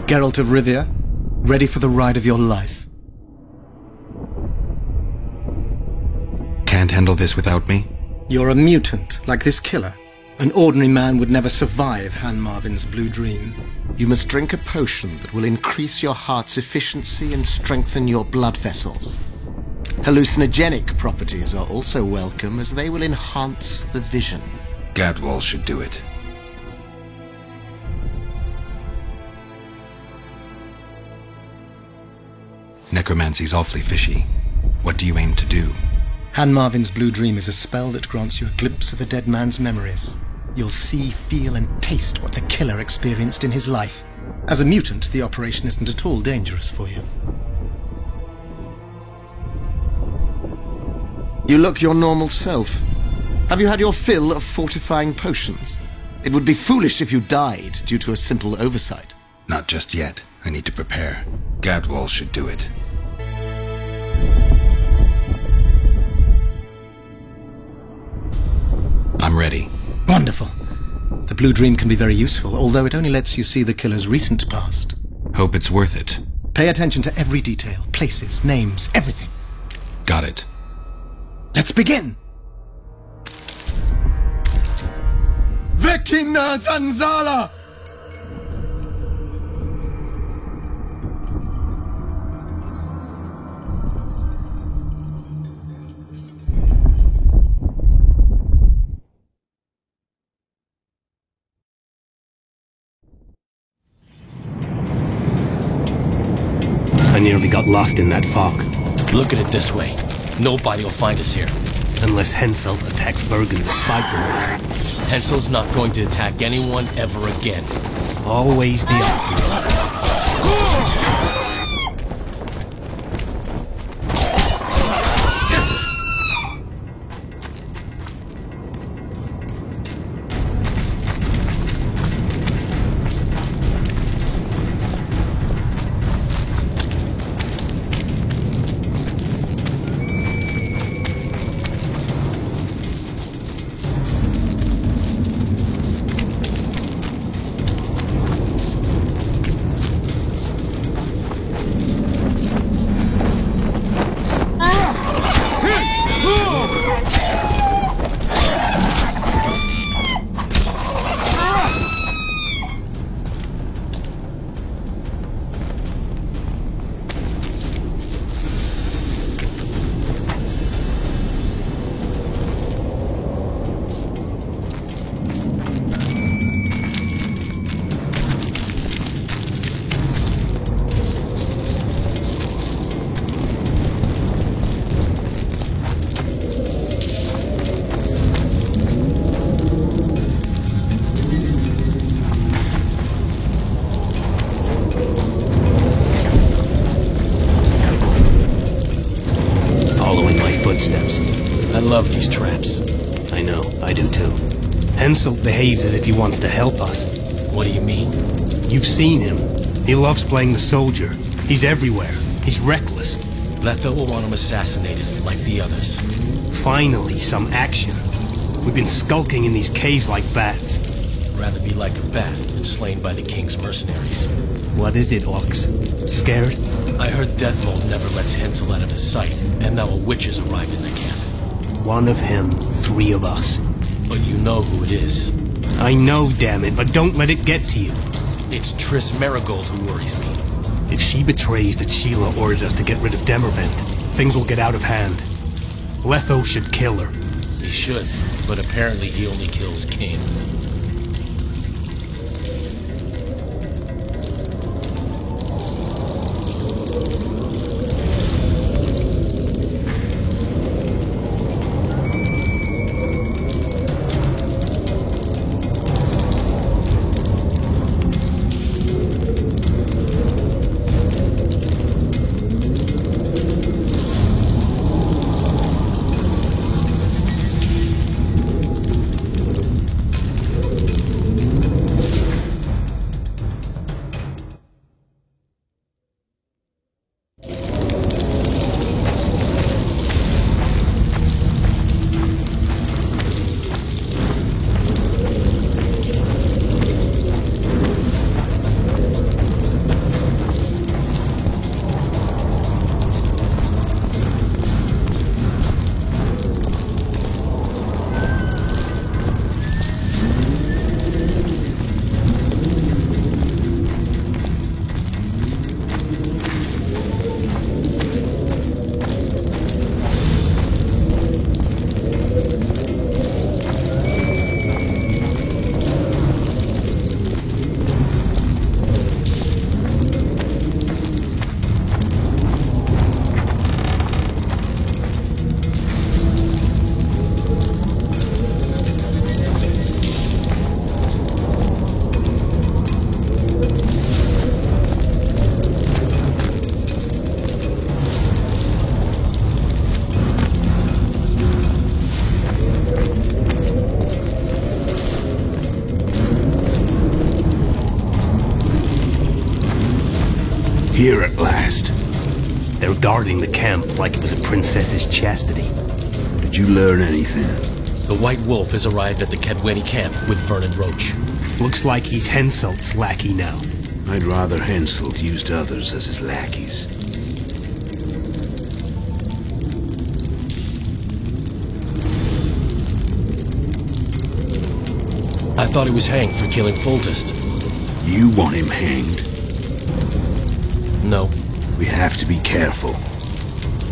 Geralt of Rivia, ready for the ride of your life? Can't handle this without me? You're a mutant, like this killer. An ordinary man would never survive Han Marvin's blue dream. You must drink a potion that will increase your heart's efficiency and strengthen your blood vessels. Hallucinogenic properties are also welcome, as they will enhance the vision. Gadwall should do it. Necromancy's awfully fishy. What do you aim to do? Han Marvin's blue dream is a spell that grants you a glimpse of a dead man's memories. You'll see, feel, and taste what the killer experienced in his life. As a mutant, the operation isn't at all dangerous for you. You look your normal self. Have you had your fill of fortifying potions? It would be foolish if you died due to a simple oversight. Not just yet. I need to prepare. Gadwall should do it. I'm ready. Wonderful. The blue dream can be very useful, although it only lets you see the killer's recent past. Hope it's worth it. Pay attention to every detail, places, names, everything. Got it. Let's begin! Vecina Zanzala! I nearly got lost in that fog. Look at it this way. Nobody will find us here. Unless Henselt attacks Bergen the Spiker. Hensel's not going to attack anyone ever again. Always the optimist. Footsteps. I love these traps. I know, I do too. Henselt behaves as if he wants to help us. What do you mean? You've seen him. He loves playing the soldier. He's everywhere. He's reckless. Letha will want him assassinated, like the others. Finally, some action. We've been skulking in these caves like bats. Rather be like a bat than slain by the king's mercenaries. What is it, Orcs? Scared? I heard Deathmold never lets Hensel out of his sight, and now a witch has arrived in the camp. One of him, 3 of us. But you know who it is. I know, damn it, but don't let it get to you. It's Triss Merigold who worries me. If she betrays that Sheila ordered us to get rid of Demervent, things will get out of hand. Letho should kill her. He should, but apparently he only kills kings. Here at last. They're guarding the camp like it was a princess's chastity. Did you learn anything? The White Wolf has arrived at the Cadweni camp with Vernon Roach. Looks like he's Henselt's lackey now. I'd rather Henselt used others as his lackeys. I thought he was hanged for killing Foltest. You want him hanged? No. We have to be careful.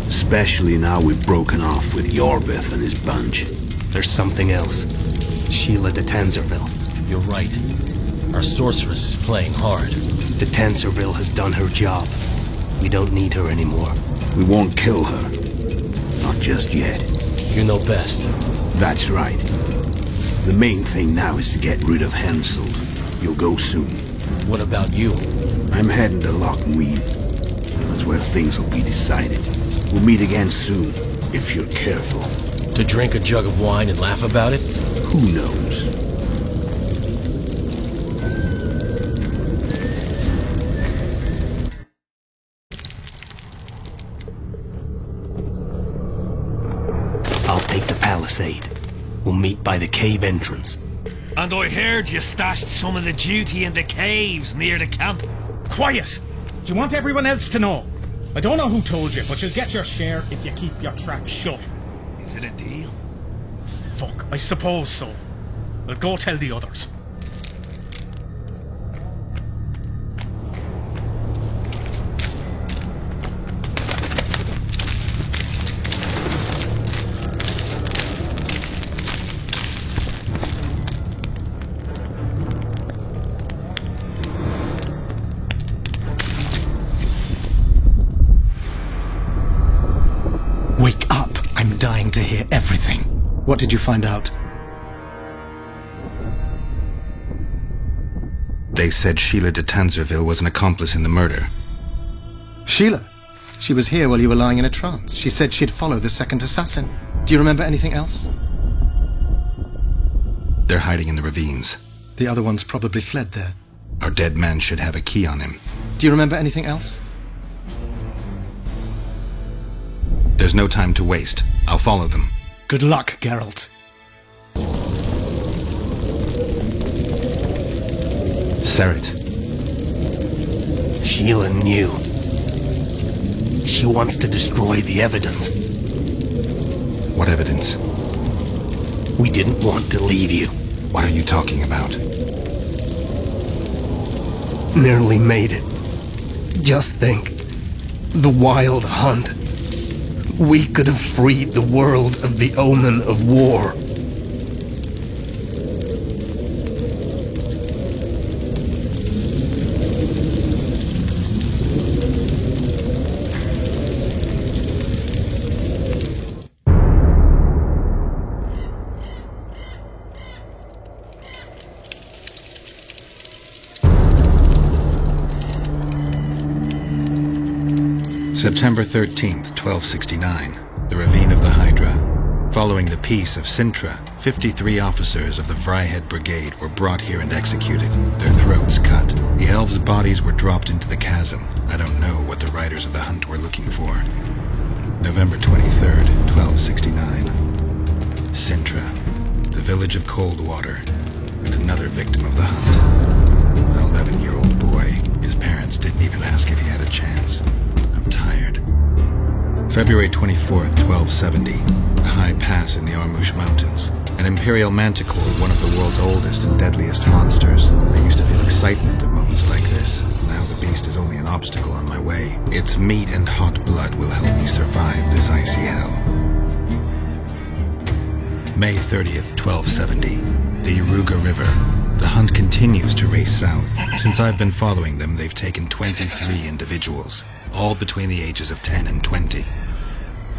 Especially now we've broken off with Yorbith and his bunch. There's something else. Sheila de Tanserville. You're right. Our sorceress is playing hard. De Tanserville has done her job. We don't need her anymore. We won't kill her. Not just yet. You know best. That's right. The main thing now is to get rid of Henselt. You'll go soon. What about you? I'm heading to Lochmuin. That's where things will be decided. We'll meet again soon, if you're careful. To drink a jug of wine and laugh about it? Who knows? I'll take the palisade. We'll meet by the cave entrance. And I heard you stashed some of the duty in the caves near the camp. Quiet! Do you want everyone else to know? I don't know who told you, but you'll get your share if you keep your trap shut. Is it a deal? Fuck, I suppose so. Well, go tell the others. Wake up! I'm dying to hear everything. What did you find out? They said Sheila de Tanserville was an accomplice in the murder. Sheila? She was here while you were lying in a trance. She said she'd follow the second assassin. Do you remember anything else? They're hiding in the ravines. The other ones probably fled there. Our dead man should have a key on him. Do you remember anything else? There's no time to waste. I'll follow them. Good luck, Geralt. Serret. Sheila knew. She wants to destroy the evidence. What evidence? We didn't want to leave you. What are you talking about? Nearly made it. Just think. The Wild Hunt. We could have freed the world of the omen of war. September 13th, 1269. The Ravine of the Hydra. Following the Peace of Sintra, 53 officers of the Fryhead Brigade were brought here and executed, their throats cut. The elves' bodies were dropped into the chasm. I don't know what the riders of the hunt were looking for. November 23rd, 1269. Sintra, the village of Coldwater, and another victim of the hunt. An 11-year-old boy. His parents didn't even ask if he had a chance. I'm tired. February 24th, 1270. A high pass in the Armouche Mountains. An Imperial Manticore, one of the world's oldest and deadliest monsters. I used to feel excitement at moments like this. Now the beast is only an obstacle on my way. Its meat and hot blood will help me survive this icy hell. May 30th, 1270. The Yaruga River. The hunt continues to race south. Since I've been following them, they've taken 23 individuals, all between the ages of 10 and 20.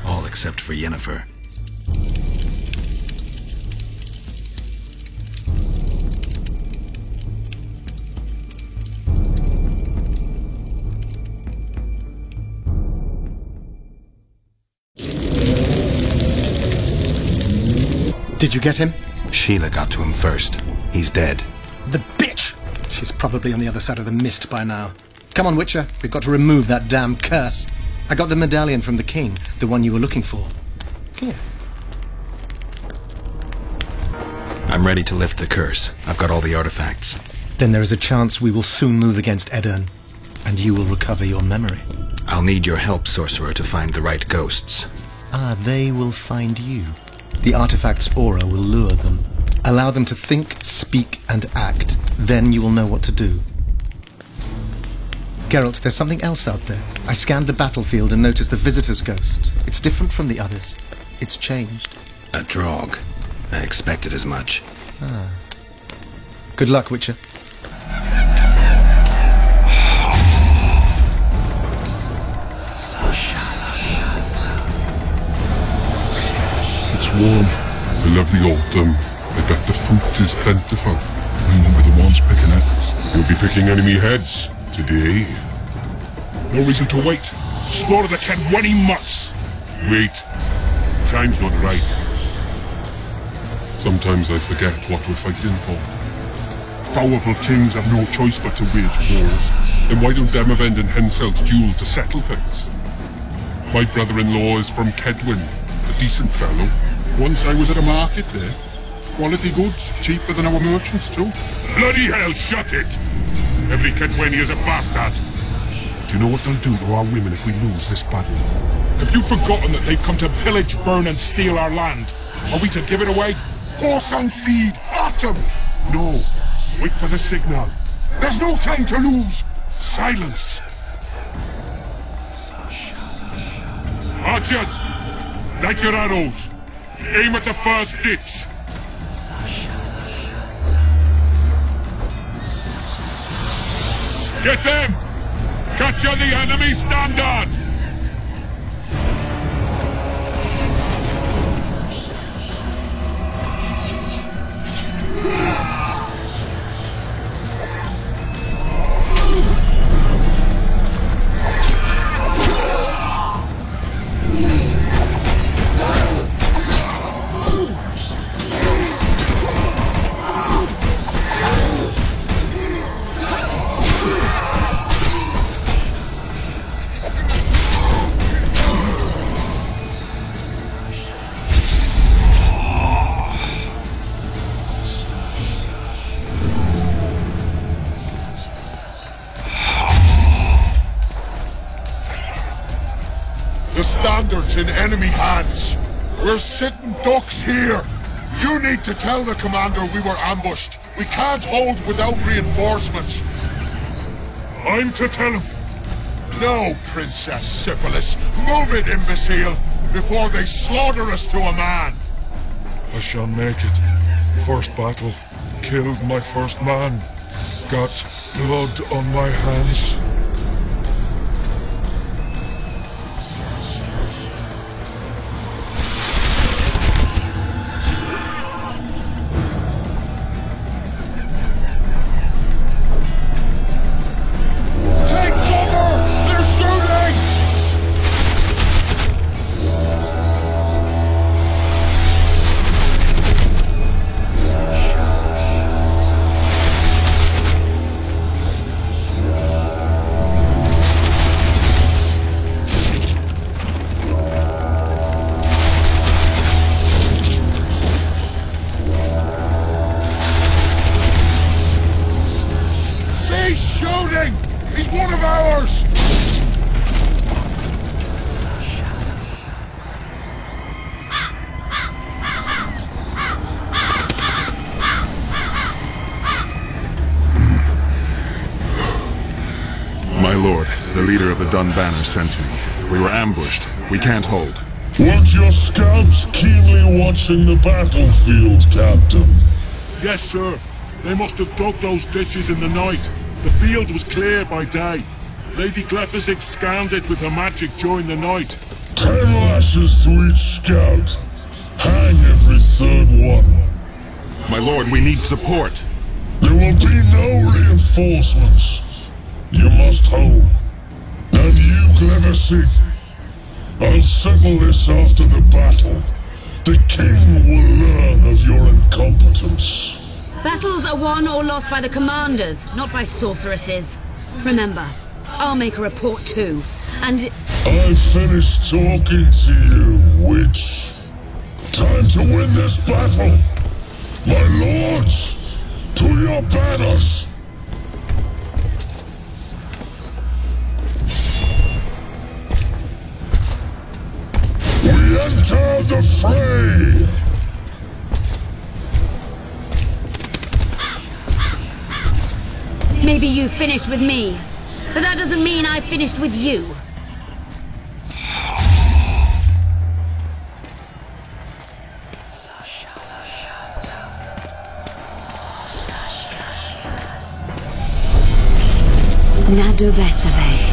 All except for Yennefer. Did you get him? Sheila got to him first. He's dead. The bitch! She's probably on the other side of the mist by now. Come on, Witcher. We've got to remove that damn curse. I got the medallion from the king, the one you were looking for. Here. I'm ready to lift the curse. I've got all the artifacts. Then there is a chance we will soon move against Aedirn, and you will recover your memory. I'll need your help, sorcerer, to find the right ghosts. Ah, they will find you. The artifact's aura will lure them. Allow them to think, speak, and act. Then you will know what to do. Geralt, there's something else out there. I scanned the battlefield and noticed the Visitor's Ghost. It's different from the others. It's changed. A Draug. I expected as much. Ah. Good luck, Witcher. It's warm. A lovely autumn. I bet the fruit is plentiful. We won't be the ones picking it. You'll be picking enemy heads today. No reason to wait. Slaughter the cat when he must. Wait. Time's not right. Sometimes I forget what we're fighting for. Powerful kings have no choice but to wage wars. Then why don't Demavend and Henselt's duel to settle things? My brother-in-law is from Kedwin, a decent fellow. Once I was at a market there. Quality goods, cheaper than our merchants too. Bloody hell, shut it! Every Kedwini is a bastard. Do you know what they'll do to our women if we lose this battle? Have you forgotten that they've come to pillage, burn and steal our land? Are we to give it away? Horse and feed, at them! No, wait for the signal. There's no time to lose. Silence. Archers, light your arrows. Aim at the first ditch. Get them! Capture the enemy standard! Standards in enemy hands. We're sitting ducks here. You need to tell the commander we were ambushed. We can't hold without reinforcements. I'm to tell him. No, Princess Syphilis. Move it, imbecile, before they slaughter us to a man. I shall make it. First battle. Killed my first man. Got blood on my hands. He's one of ours! My lord, the leader of the Dun Banner sent me. We were ambushed. We can't hold. Weren't your scouts keenly watching the battlefield, Captain? Yes, sir. They must have dug those ditches in the night. The field was clear by day. Lady Glephisic scanned it with her magic during the night. 10 lashes to each scout. Hang every third one. My lord, we need support. There will be no reinforcements. You must hold. And you, Glephisic, I'll settle this after the battle. The king will learn of your incompetence. Battles are won or lost by the commanders, not by sorceresses. Remember, I'll make a report too. And... I finished talking to you, witch. Time to win this battle. My lords, to your banners. We enter the fray. Maybe you finished with me, but that doesn't mean I finished with you. Nadovesave.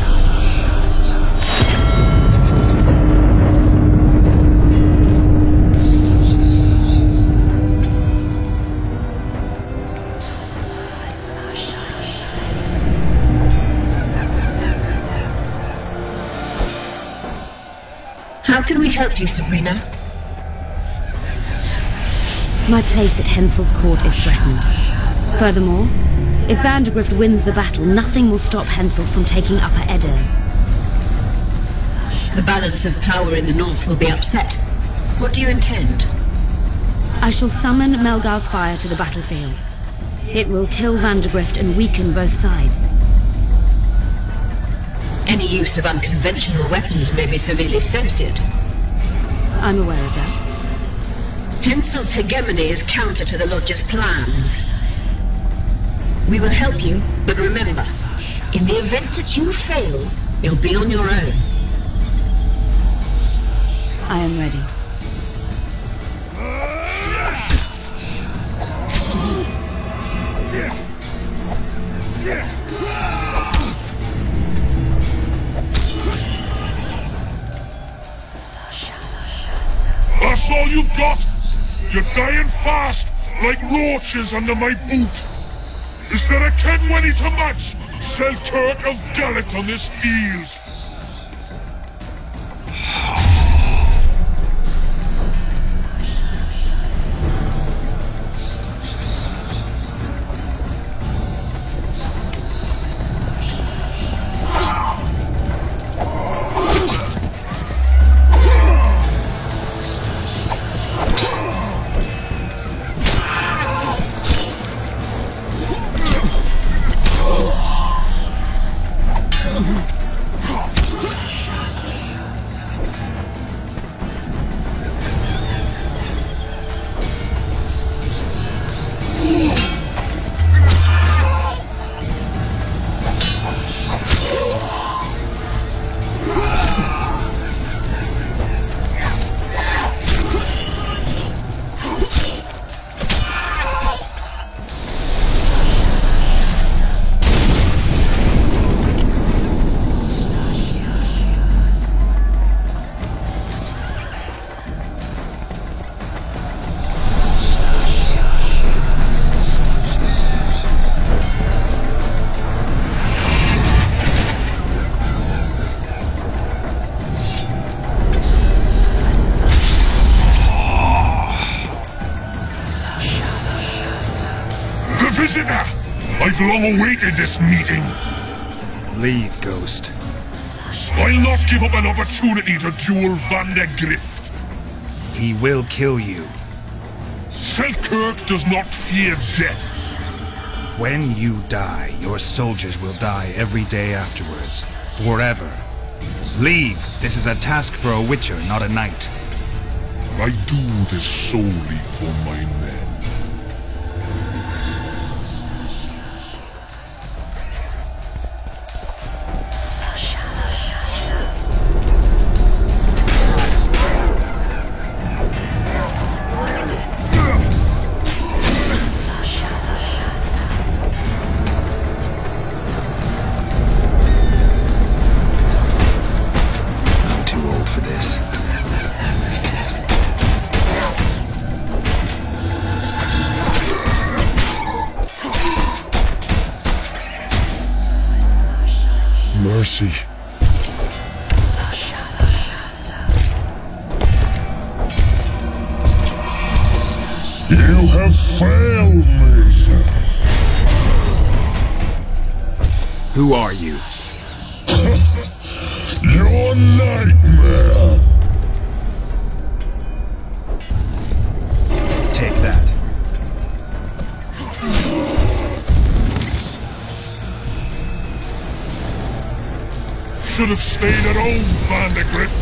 How can we help you, Sabrina? My place at Hensel's court is threatened. Furthermore, if Vandegrift wins the battle, nothing will stop Hensel from taking Upper Edirne. The balance of power in the north will be upset. What do you intend? I shall summon Melgar's fire to the battlefield. It will kill Vandegrift and weaken both sides. Any use of unconventional weapons may be severely censored. I'm aware of that. Hensel's hegemony is counter to the Lodge's plans. We will help you, but remember, in the event that you fail, you'll be on your own. I am ready. That's all you've got? You're dying fast, like roaches under my boot. Is there a Kenwenny to match Selkirk of Gallet on this field? Visitor! I've long awaited this meeting. Leave, Ghost. I'll not give up an opportunity to duel Vandegrift. He will kill you. Selkirk does not fear death. When you die, your soldiers will die every day afterwards. Forever. Leave. This is a task for a witcher, not a knight. I do this solely for my men. Mercy. You have failed me. Who are you? a nightmare! Take that. Should have stayed at home, Vandegrift.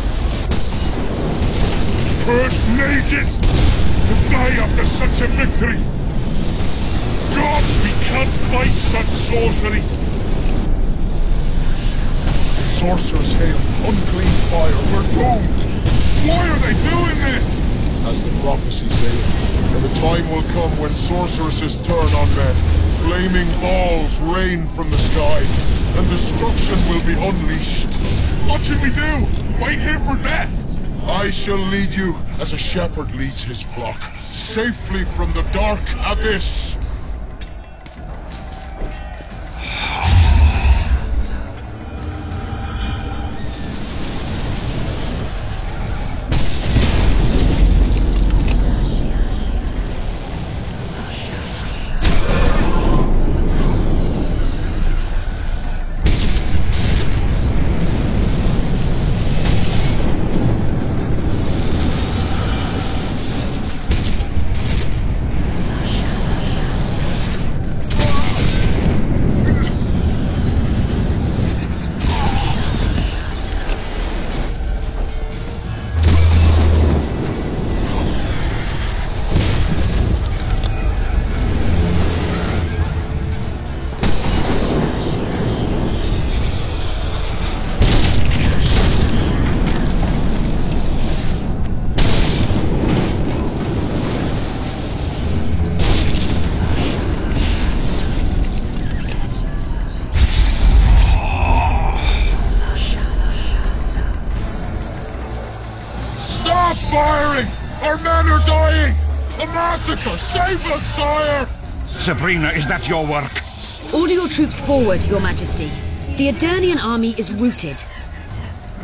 Cursed mages! To die after such a victory! Gods, we can't fight such sorcery! Sorcerer's hail, unclean fire, we're doomed! Why are they doing this? As the prophecy saith, and the time will come when sorceresses turn on men, flaming balls rain from the sky, and destruction will be unleashed. What should we do? Wait here for death? I shall lead you as a shepherd leads his flock, safely from the dark abyss. Save us, sire! Sabrina, is that your work? Order your troops forward, Your Majesty. The Aedirnian army is routed.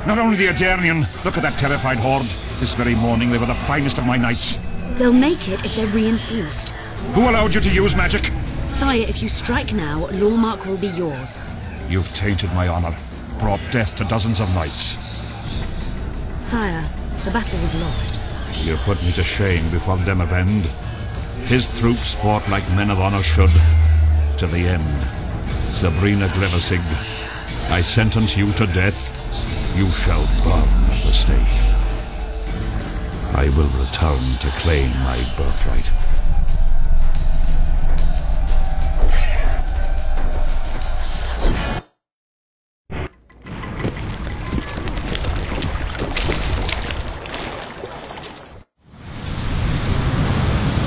Not only the Aedirnian, look at that terrified horde. This very morning they were the finest of my knights. They'll make it if they're reinforced. Who allowed you to use magic? Sire, if you strike now, Lormark will be yours. You've tainted my honor, brought death to dozens of knights. Sire, the battle was lost. You put me to shame before Demavend. His troops fought like men of honor should, to the end. Sabrina Glevissig, I sentence you to death. You shall burn at the stake. I will return to claim my birthright.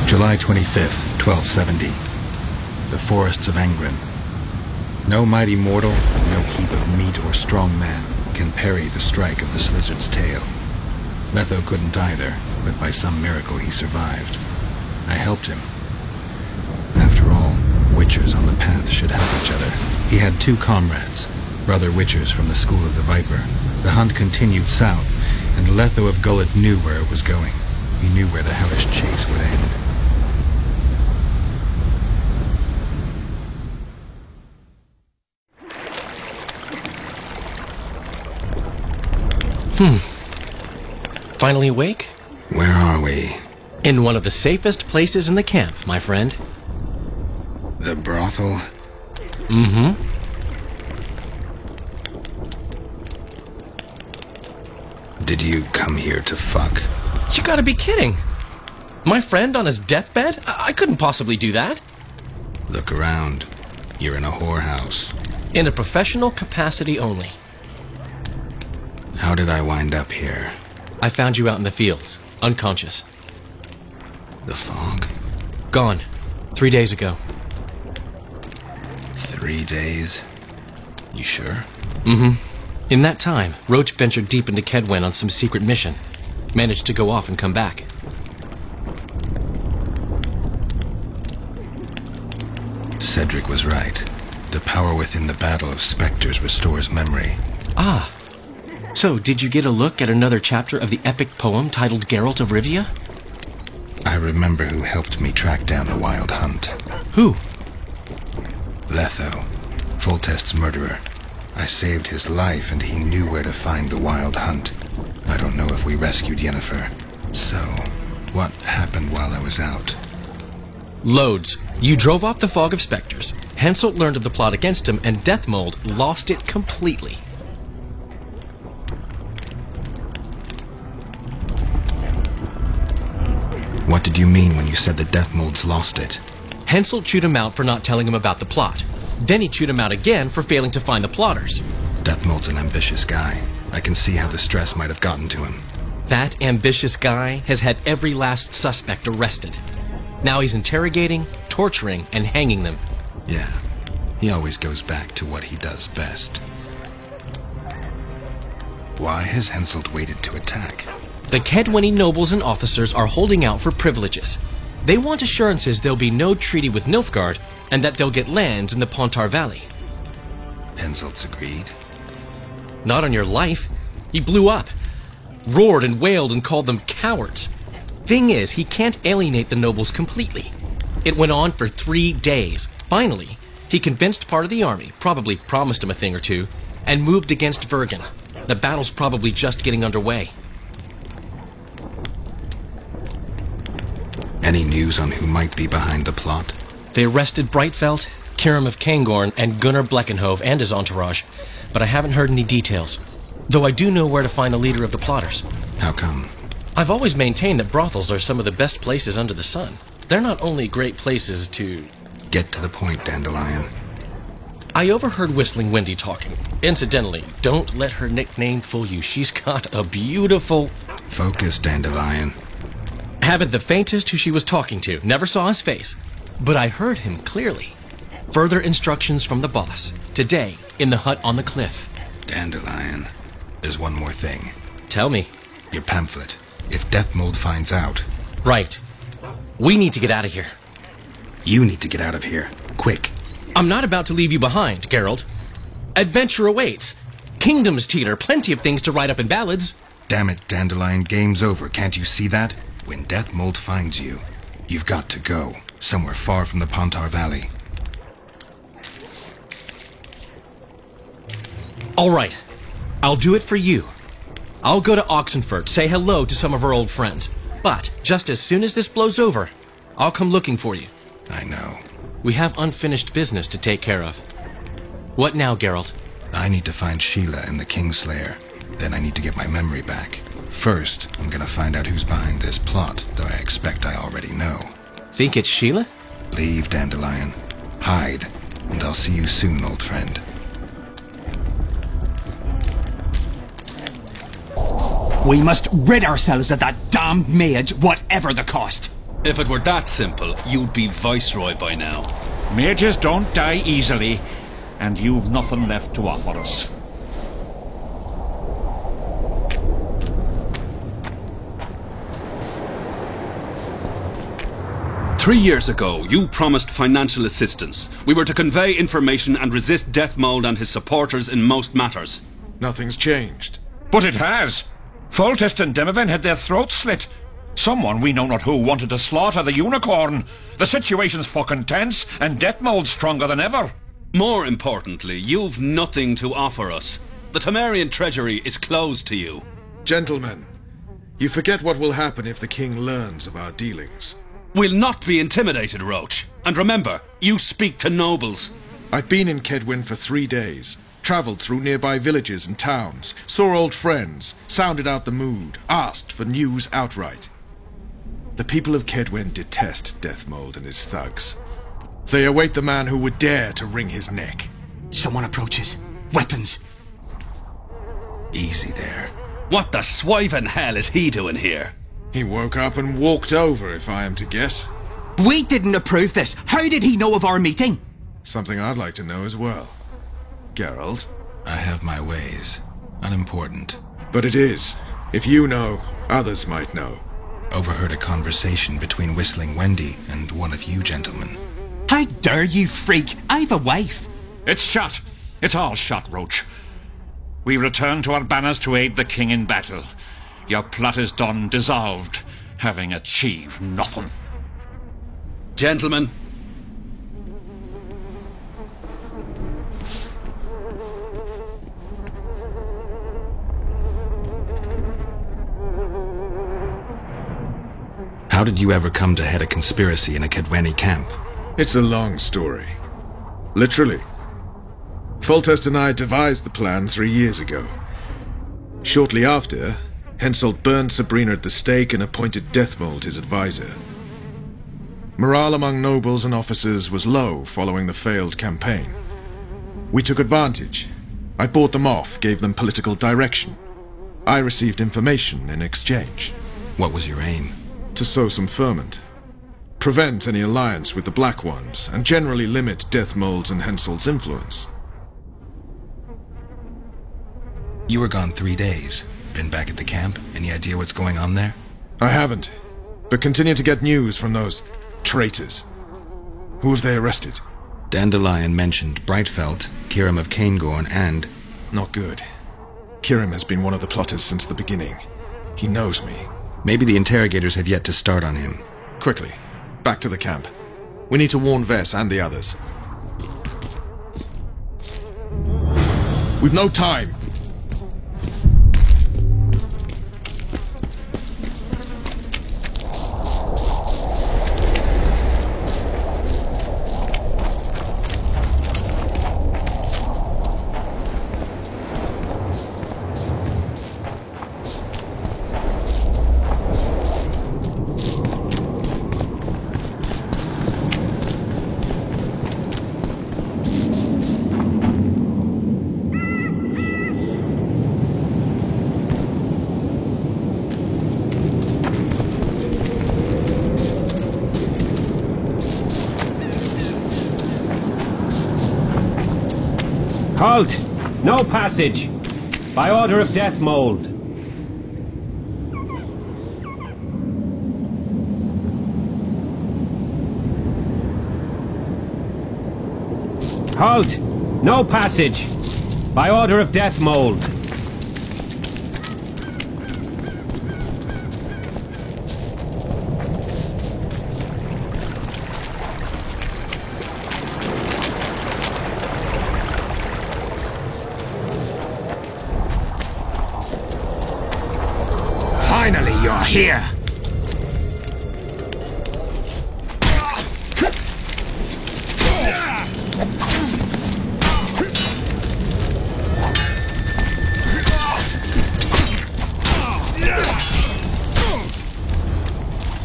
July 25th, 1270. The forests of Angren. No mighty mortal, no heap of meat or strong man can parry the strike of the lizard's tail. Letho couldn't either, but by some miracle he survived. I helped him. After all, witchers on the path should help each other. He had two comrades, brother witchers from the School of the Viper. The hunt continued south, and Letho of Gullet knew where it was going. He knew where the hellish chase would end. Finally awake? Where are we? In one of the safest places in the camp, my friend. The brothel? Mm-hmm. Did you come here to fuck? You gotta be kidding. My friend on his deathbed? I couldn't possibly do that. Look around. You're in a whorehouse. In a professional capacity only. How did I wind up here? I found you out in the fields, unconscious. The fog? Gone. 3 days ago. 3 days? You sure? Mm-hmm. In that time, Roach ventured deep into Kedwen on some secret mission. Managed to go off and come back. Cedric was right. The power within the Battle of Spectres restores memory. Ah. So, did you get a look at another chapter of the epic poem titled Geralt of Rivia? I remember who helped me track down the Wild Hunt. Who? Letho, Foltest's murderer. I saved his life and he knew where to find the Wild Hunt. I don't know if we rescued Yennefer. So, what happened while I was out? Loads. You drove off the fog of specters. Henselt learned of the plot against him, and Deathmold lost it completely. What did you mean when you said that Deathmold's lost it? Henselt chewed him out for not telling him about the plot. Then he chewed him out again for failing to find the plotters. Deathmold's an ambitious guy. I can see how the stress might have gotten to him. That ambitious guy has had every last suspect arrested. Now he's interrogating, torturing, and hanging them. Yeah, he always goes back to what he does best. Why has Henselt waited to attack? The Kaedweni nobles and officers are holding out for privileges. They want assurances there'll be no treaty with Nilfgaard, and that they'll get lands in the Pontar Valley. Henselt's agreed? Not on your life. He blew up. Roared and wailed and called them cowards. Thing is, he can't alienate the nobles completely. It went on for 3 days. Finally, he convinced part of the army, probably promised him a thing or two, and moved against Vergen. The battle's probably just getting underway. Any news on who might be behind the plot? They arrested Breitfeld, Kirim of Caingorn, and Gunnar Bleckenhove and his entourage, but I haven't heard any details. Though I do know where to find the leader of the plotters. How come? I've always maintained that brothels are some of the best places under the sun. They're not only great places to... Get to the point, Dandelion. I overheard Whistling Wendy talking. Incidentally, don't let her nickname fool you. She's got a beautiful... Focus, Dandelion. Haven't the faintest who she was talking to. Never saw his face. But I heard him clearly. Further instructions from the boss. Today, in the hut on the cliff. Dandelion, there's one more thing. Tell me. Your pamphlet. If Deathmold finds out... Right. We need to get out of here. You need to get out of here. Quick. I'm not about to leave you behind, Geralt. Adventure awaits. Kingdoms teeter. Plenty of things to write up in ballads. Damn it, Dandelion. Game's over. Can't you see that? When Deathmold finds you, you've got to go. Somewhere far from the Pontar Valley. All right. I'll do it for you. I'll go to Oxenfurt, say hello to some of our old friends. But just as soon as this blows over, I'll come looking for you. I know. We have unfinished business to take care of. What now, Geralt? I need to find Sheila and the Kingslayer. Then I need to get my memory back. First, I'm gonna find out who's behind this plot, though I expect I already know. Think it's Sheila? Leave, Dandelion. Hide, and I'll see you soon, old friend. We must rid ourselves of that damned mage, whatever the cost. If it were that simple, you'd be Viceroy by now. Mages don't die easily, and you've nothing left to offer us. "3 years ago, you promised financial assistance. We were to convey information and resist Deathmold and his supporters in most matters. Nothing's changed. But it has. Foltest and Demoven had their throats slit. Someone, we know not who, wanted to slaughter the unicorn. The situation's fucking tense, and Deathmold's stronger than ever. More importantly, you've nothing to offer us. The Temerian treasury is closed to you. Gentlemen, you forget what will happen if the king learns of our dealings. We'll not be intimidated, Roach. And remember, you speak to nobles. I've been in Kaedwen for 3 days. Travelled through nearby villages and towns, saw old friends, sounded out the mood, asked for news outright. The people of Kaedwen detest Deathmold and his thugs. They await the man who would dare to wring his neck. Someone approaches. Weapons. Easy there. What the swiven hell is he doing here? He woke up and walked over, if I am to guess. We didn't approve this. How did he know of our meeting? Something I'd like to know as well. Geralt? I have my ways. Unimportant. But it is. If you know, others might know. Overheard a conversation between Whistling Wendy and one of you gentlemen. How dare you, freak? I've a wife. It's shot. It's all shot, Roach. We return to our banners to aid the king in battle. Your plot is done, dissolved, having achieved nothing. Gentlemen. How did you ever come to head a conspiracy in a Kaedweni camp? It's a long story. Literally. Foltest and I devised the plan 3 years ago. Shortly after, Henselt burned Sabrina at the stake and appointed Deathmold his advisor. Morale among nobles and officers was low following the failed campaign. We took advantage. I bought them off, gave them political direction. I received information in exchange. What was your aim? To sow some ferment. Prevent any alliance with the Black Ones, and generally limit Deathmold's and Henselt's influence. You were gone 3 days. Been back at the camp? Any idea what's going on there? I haven't, but continue to get news from those traitors. Who have they arrested? Dandelion mentioned Brightfelt, Kirim of Caingorn, and... Not good. Kirim has been one of the plotters since the beginning. He knows me. Maybe the interrogators have yet to start on him. Quickly, back to the camp. We need to warn Vess and the others. We've no time! Halt! No passage! By order of Deathmold. Halt! No passage! By order of Deathmold. Finally, you're here!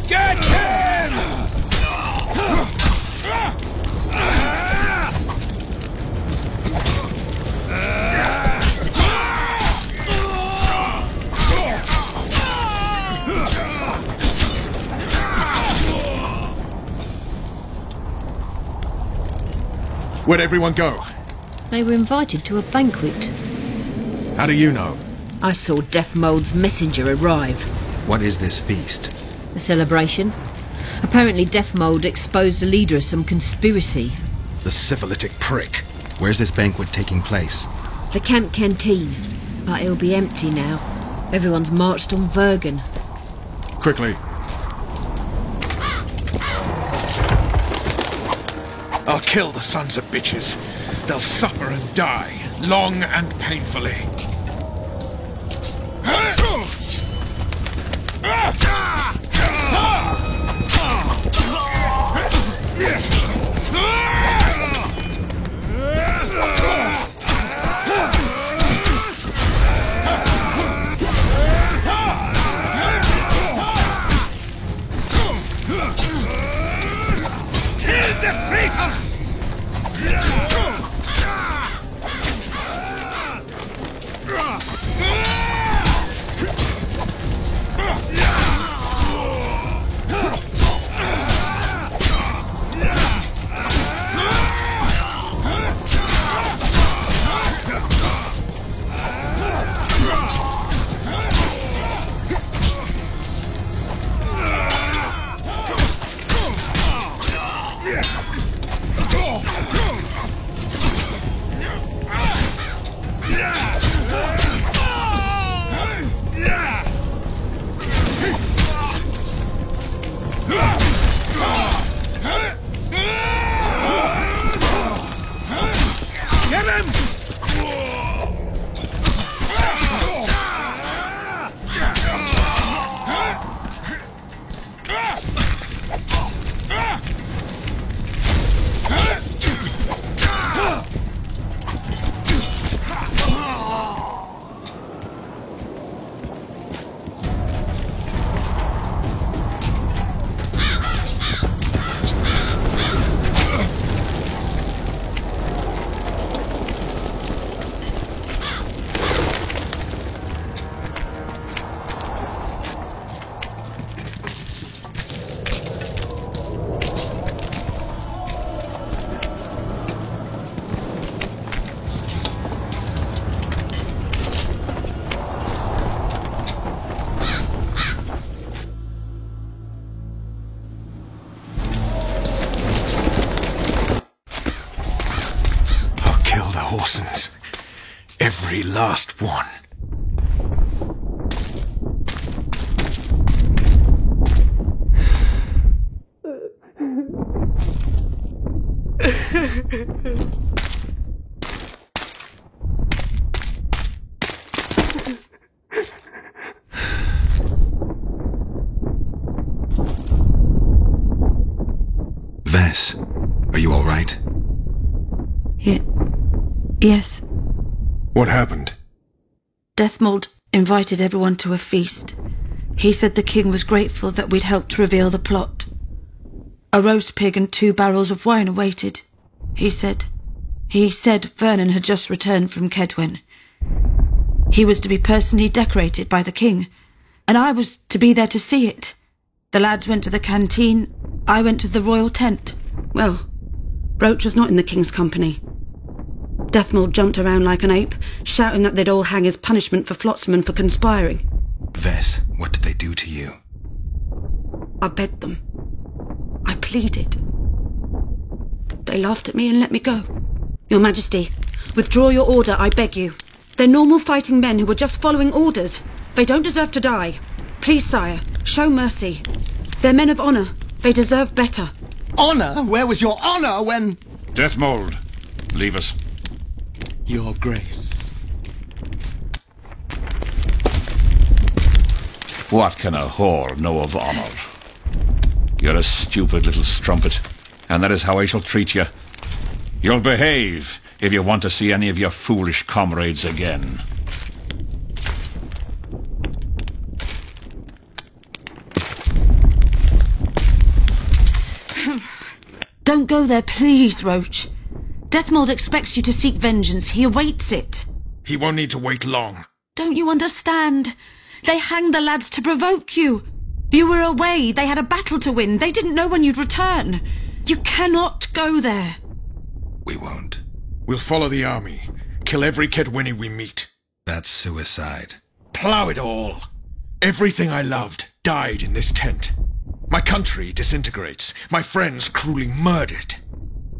Get him! Where'd everyone go? They were invited to a banquet. How do you know? I saw Deathmold's messenger arrive. What is this feast? A celebration. Apparently Deathmold exposed the leader of some conspiracy. The syphilitic prick. Where's this banquet taking place? The camp canteen. But it'll be empty now. Everyone's marched on Vergen. Quickly. I'll kill the sons of bitches. They'll suffer and die, long and painfully. Every last one. Vess, are you all right? Yes. What happened? Deathmold invited everyone to a feast. He said the king was grateful that we'd helped reveal the plot. A roast pig and 2 barrels of wine awaited, he said. He said Vernon had just returned from Kedwen. He was to be personally decorated by the king, and I was to be there to see it. The lads went to the canteen, I went to the royal tent. Well, Roach was not in the king's company. Deathmold jumped around like an ape, shouting that they'd all hang as punishment for Flotsam for conspiring. Vess, what did they do to you? I begged them. I pleaded. They laughed at me and let me go. Your Majesty, withdraw your order, I beg you. They're normal fighting men who were just following orders. They don't deserve to die. Please, sire, show mercy. They're men of honour. They deserve better. Honour? Where was your honour when... Deathmold, leave us. Your Grace. What can a whore know of honour? You're a stupid little strumpet, and that is how I shall treat you. You'll behave if you want to see any of your foolish comrades again. Don't go there, please, Roach. Deathmold expects you to seek vengeance. He awaits it. He won't need to wait long. Don't you understand? They hanged the lads to provoke you. You were away. They had a battle to win. They didn't know when you'd return. You cannot go there. We won't. We'll follow the army. Kill every Kedweni we meet. That's suicide. Plough it all. Everything I loved died in this tent. My country disintegrates. My friends cruelly murdered.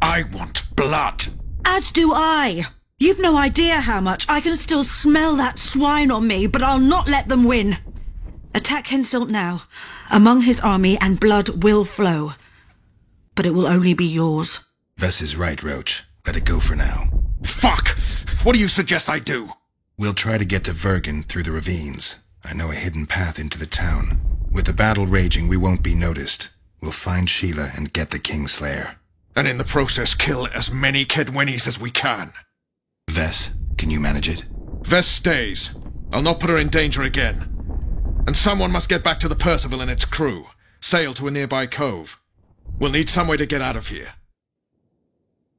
I want blood. As do I. You've no idea how much. I can still smell that swine on me, but I'll not let them win. Attack Henselt now, among his army, and blood will flow. But it will only be yours. Vess is right, Roach. Let it go for now. Fuck! What do you suggest I do? We'll try to get to Vergen through the ravines. I know a hidden path into the town. With the battle raging, we won't be noticed. We'll find Sheila and get the Kingslayer. And in the process kill as many Kedwenis as we can. Vess, can you manage it? Vess stays. I'll not put her in danger again. And someone must get back to the Percival and its crew. Sail to a nearby cove. We'll need some way to get out of here.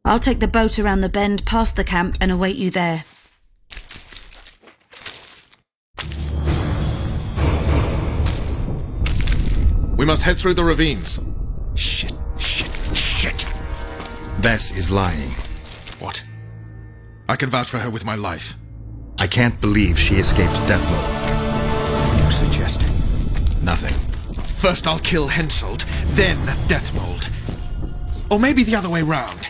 I'll take the boat around the bend past the camp and await you there. We must head through the ravines. Shit. Vess is lying. What? I can vouch for her with my life. I can't believe she escaped Deathmold. What are you suggesting? Nothing. First I'll kill Henselt, then Deathmold. Or maybe the other way round.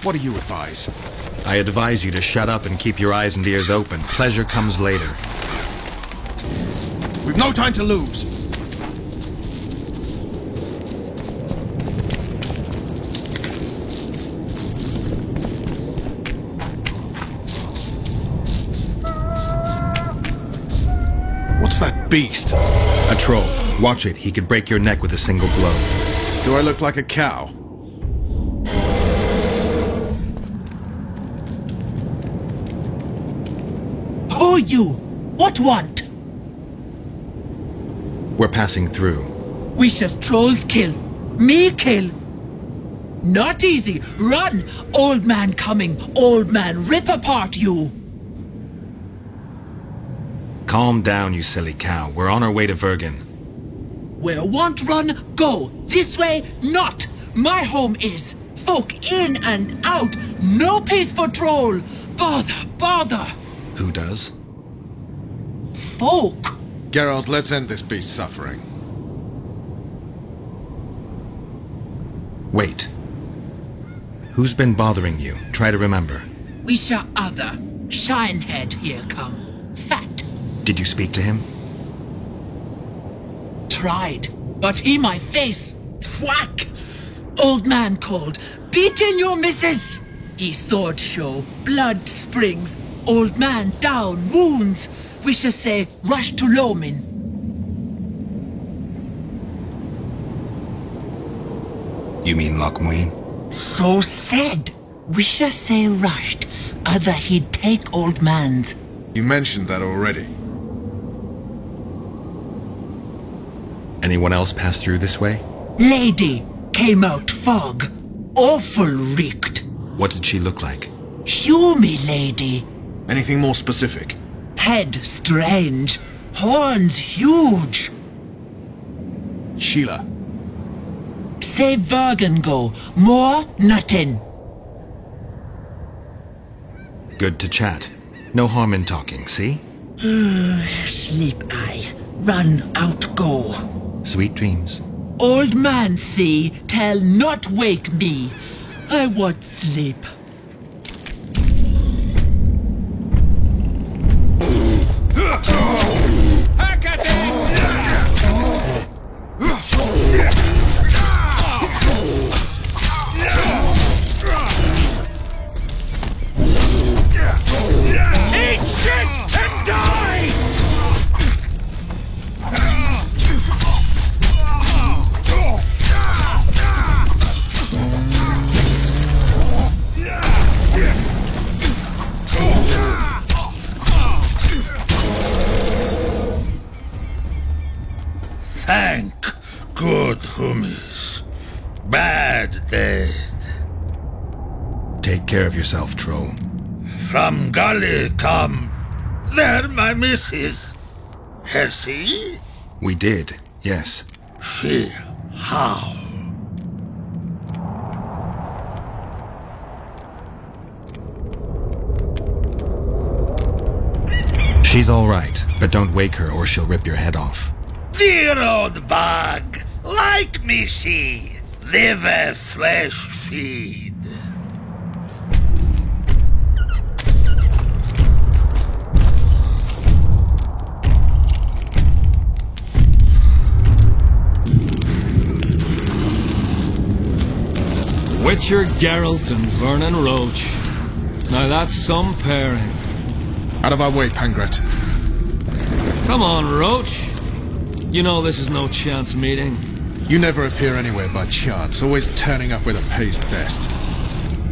What do you advise? I advise you to shut up and keep your eyes and ears open. Pleasure comes later. We've no time to lose. What's that beast? A troll. Watch it. He could break your neck with a single blow. Do I look like a cow? Who you? What want? We're passing through. Wish us trolls kill. Me kill. Not easy. Run! Old man coming. Old man rip apart you. Calm down, you silly cow. We're on our way to Vergen. Where want run, go. This way, not. My home is. Folk in and out. No peace for troll. Bother. Who does? Folk. Geralt, let's end this beast's suffering. Wait. Who's been bothering you? Try to remember. Wisha other. Shinehead here come. Fat. Did you speak to him? Tried, but he my face. Whack! Old man called. Beat in your missus! He sword show. Blood springs. Old man down. Wounds. We shall say rush to Lomin. You mean Lochmuin? So said. We shall say rushed. Other he'd take old man's. You mentioned that already. Anyone else pass through this way? Lady came out fog. Awful reeked. What did she look like? Humy lady. Anything more specific? Head strange. Horns huge. Sheila. Say Vergen go. More nothing. Good to chat. No harm in talking, see? Sleep I. Run out go. Sweet dreams. Old man see, tell not wake me. I want sleep. Eat shit and die! Thank good Humis. Bad death. Take care of yourself, troll. From Gully come. There my missus. Has he? We did, yes. She how? She's all right, but don't wake her or she'll rip your head off. Dear old bug, like me she, liver flesh feed. Witcher Geralt and Vernon Roach. Now that's some pairing. Out of our way, Pangret. Come on, Roach. You know this is no chance meeting. You never appear anywhere by chance, always turning up where the pay's best.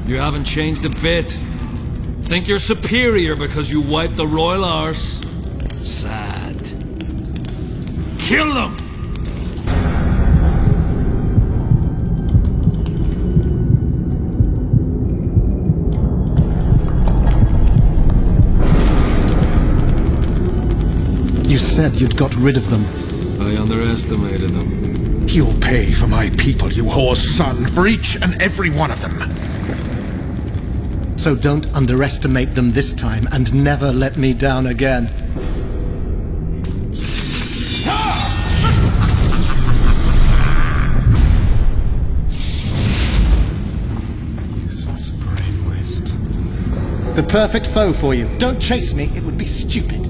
You haven't changed a bit. Think you're superior because you wiped the royal arse? Sad. Kill them! You said you'd got rid of them. I underestimated them. You'll pay for my people, you whore's son, for each and every one of them. So don't underestimate them this time, and never let me down again. Useless brain waste. The perfect foe for you. Don't chase me, it would be stupid.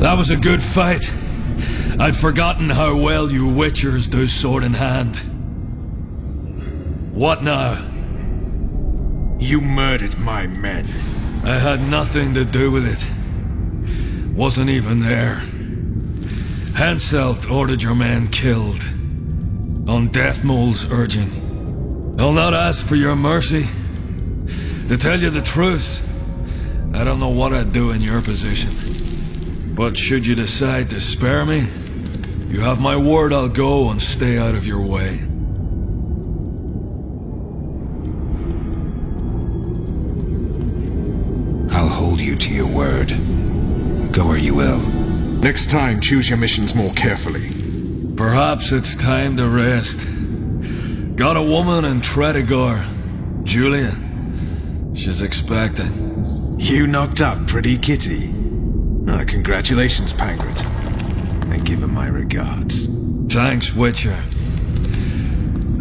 That was a good fight. I'd forgotten how well you Witchers do sword in hand. What now? You murdered my men. I had nothing to do with it. Wasn't even there. Henselt ordered your men killed. On Deathmold's urging. I'll not ask for your mercy. To tell you the truth, I don't know what I'd do in your position. But should you decide to spare me, you have my word I'll go and stay out of your way. I'll hold you to your word. Go where you will. Next time, choose your missions more carefully. Perhaps it's time to rest. Got a woman in Tredegar, Julia. She's expecting. You knocked up pretty kitty. Oh, congratulations, Pangret. And give her my regards. Thanks, Witcher.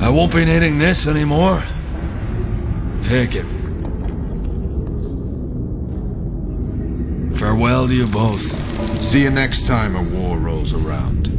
I won't be needing this anymore. Take it. Farewell to you both. See you next time a war rolls around.